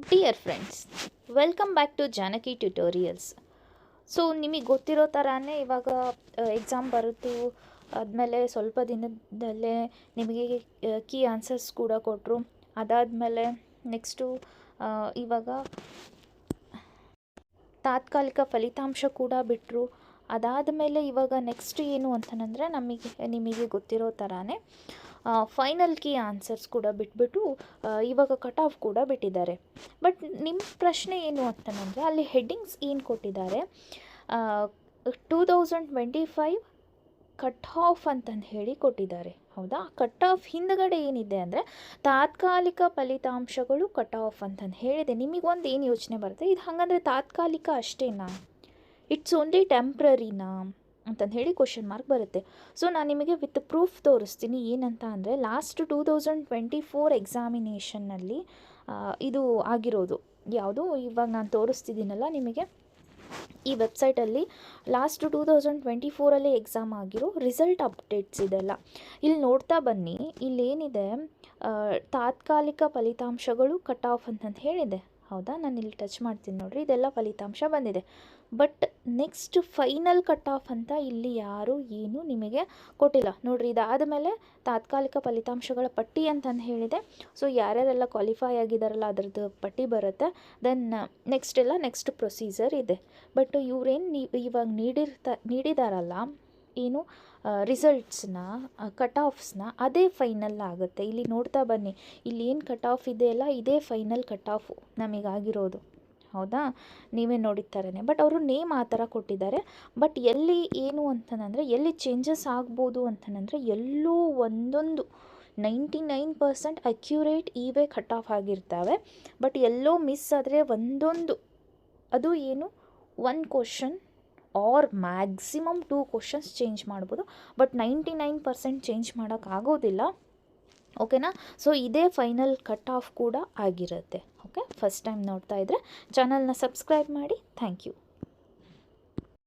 Dear friends, welcome back to Janaki tutorials. So ನಿಮಗೆ ಗೊತ್ತಿರೋ ಥರನೇ ಇವಾಗ ಎಕ್ಸಾಮ್ ಬರುತ್ತು ಆದಮೇಲೆ ಸ್ವಲ್ಪ ದಿನದಲ್ಲೇ ನಿಮಗೆ ಕೀ ಆನ್ಸರ್ಸ್ ಕೂಡ ಕೊಟ್ಟರು. ಅದಾದಮೇಲೆ ನೆಕ್ಸ್ಟು ಇವಾಗ ತಾತ್ಕಾಲಿಕ ಫಲಿತಾಂಶ ಕೂಡ ಬಿಟ್ಟರು. ಅದಾದಮೇಲೆ ಇವಾಗ ನೆಕ್ಸ್ಟ್ ಏನು ಅಂತಂದರೆ ನಿಮಗೆ ಗೊತ್ತಿರೋ ಥರನೇ ಫೈನಲ್ ಕೀ ಆನ್ಸರ್ಸ್ ಕೂಡ ಬಿಟ್ಬಿಟ್ಟು ಇವಾಗ ಕಟ್ ಆಫ್ ಕೂಡ ಬಿಟ್ಟಿದ್ದಾರೆ. ಬಟ್ ನಿಮ್ಮ ಪ್ರಶ್ನೆ ಏನು ಅಂತಂದರೆ ಅಲ್ಲಿ ಹೆಡ್ಡಿಂಗ್ಸ್ ಏನು ಕೊಟ್ಟಿದ್ದಾರೆ, 2025 ಕಟ್ ಆಫ್ ಅಂತಂದು ಹೇಳಿ ಕೊಟ್ಟಿದ್ದಾರೆ. ಹೌದಾ? ಕಟ್ ಆಫ್ ಹಿಂದ್ಗಡೆ ಏನಿದೆ ಅಂದರೆ ತಾತ್ಕಾಲಿಕ ಫಲಿತಾಂಶಗಳು ಕಟ್ ಆಫ್ ಅಂತಂದು ಹೇಳಿದೆ. ನಿಮಗೊಂದು ಏನು ಯೋಚನೆ ಬರುತ್ತೆ, ಇದು ಹಾಗಂದರೆ ತಾತ್ಕಾಲಿಕ ಅಷ್ಟೇನಾ, ಇಟ್ಸ್ ಓನ್ಲಿ ಟೆಂಪ್ರರಿನಾ ಅಂತಂದು ಹೇಳಿ ಕ್ವಶನ್ ಮಾರ್ಕ್ ಬರುತ್ತೆ. ಸೊ ನಾನು ನಿಮಗೆ ವಿತ್ ಪ್ರೂಫ್ ತೋರಿಸ್ತೀನಿ. ಏನಂತ ಅಂದರೆ ಲಾಸ್ಟ್ 2024 ಎಕ್ಸಾಮಿನೇಷನ್ನಲ್ಲಿ ಇದು ಆಗಿರೋದು ಯಾವುದು, ಇವಾಗ ನಾನು ತೋರಿಸ್ತಿದ್ದೀನಲ್ಲ ನಿಮಗೆ ಈ ವೆಬ್ಸೈಟಲ್ಲಿ ಲಾಸ್ಟ್ 2024 ಎಕ್ಸಾಮ್ ಆಗಿರೋ ರಿಸಲ್ಟ್ ಅಪ್ಡೇಟ್ಸ್ ಇದೆಲ್ಲ ಇಲ್ಲಿ ನೋಡ್ತಾ ಬನ್ನಿ. ಇಲ್ಲೇನಿದೆ, ತಾತ್ಕಾಲಿಕ ಫಲಿತಾಂಶಗಳು ಕಟ್ ಆಫ್ ಅಂತಂದು ಹೇಳಿದೆ. ಹೌದಾ? ನಾನು ಇಲ್ಲಿ ಟಚ್ ಮಾಡ್ತೀನಿ ನೋಡಿರಿ, ಇದೆಲ್ಲ ಫಲಿತಾಂಶ ಬಂದಿದೆ. But next final cut off ಅಂತ ಇಲ್ಲಿ ಯಾರೂ ಏನು ನಿಮಗೆ ಕೊಟ್ಟಿಲ್ಲ ನೋಡಿರಿ. ಇದಾದ ಮೇಲೆ ತಾತ್ಕಾಲಿಕ ಫಲಿತಾಂಶಗಳ ಪಟ್ಟಿ ಅಂತಂದು ಹೇಳಿದೆ. ಸೊ ಯಾರ್ಯಾರೆಲ್ಲ ಕ್ವಾಲಿಫೈ ಆಗಿದ್ದಾರಲ್ಲ ಅದರದ್ದು ಪಟ್ಟಿ ಬರುತ್ತೆ. ದೆನ್ ನೆಕ್ಸ್ಟ್ ಪ್ರೊಸೀಜರ್ ಇದೆ. ಬಟ್ ಇವರೇನು ಇವಾಗ ನೀಡಿದಾರಲ್ಲ ಏನು ರಿಸಲ್ಟ್ಸ್ನ, ಕಟ್ ಆಫ್ಸ್ನ, ಅದೇ ಫೈನಲ್ ಆಗುತ್ತೆ. ಇಲ್ಲಿ ನೋಡ್ತಾ ಬನ್ನಿ, ಇಲ್ಲಿ ಏನು ಕಟ್ ಆಫ್ ಇದೆಯಲ್ಲ ಇದೇ ಫೈನಲ್ ಕಟ್ ಆಫು ನಮಗಾಗಿರೋದು. ಹೌದಾ? ನೀವೇ ನೋಡಿರ್ತಾರೇ. ಬಟ್ ಅವರು ನೇಮ್ ಆ ಥರ ಕೊಟ್ಟಿದ್ದಾರೆ. ಬಟ್ ಎಲ್ಲಿ ಏನು ಅಂತಂದರೆ ಎಲ್ಲಿ ಚೇಂಜಸ್ ಆಗ್ಬೋದು ಅಂತಂದರೆ ಎಲ್ಲೋ ಒಂದೊಂದು 99% ಅಕ್ಯುರೇಟ್ ಇವೇ ಕಟ್ ಆಫ್ ಆಗಿರ್ತವೆ. ಬಟ್ ಎಲ್ಲೋ ಮಿಸ್ ಆದರೆ ಒಂದೊಂದು, ಅದು ಏನು, 1 question or maximum 2 questions change ಮಾಡ್ಬೋದು. ಬಟ್ 99% ಚೇಂಜ್ ಮಾಡೋಕ್ಕಾಗೋದಿಲ್ಲ. ಓಕೆನಾ? ಸೊ ಇದೇ ಫೈನಲ್ ಕಟ್ ಆಫ್ ಕೂಡ ಆಗಿರುತ್ತೆ. ಓಕೆ, ಫಸ್ಟ್ ಟೈಮ್ ನೋಡ್ತಾ ಇದ್ದರೆ ಚಾನಲ್ನ ಸಬ್ಸ್ಕ್ರೈಬ್ ಮಾಡಿ. Thank you.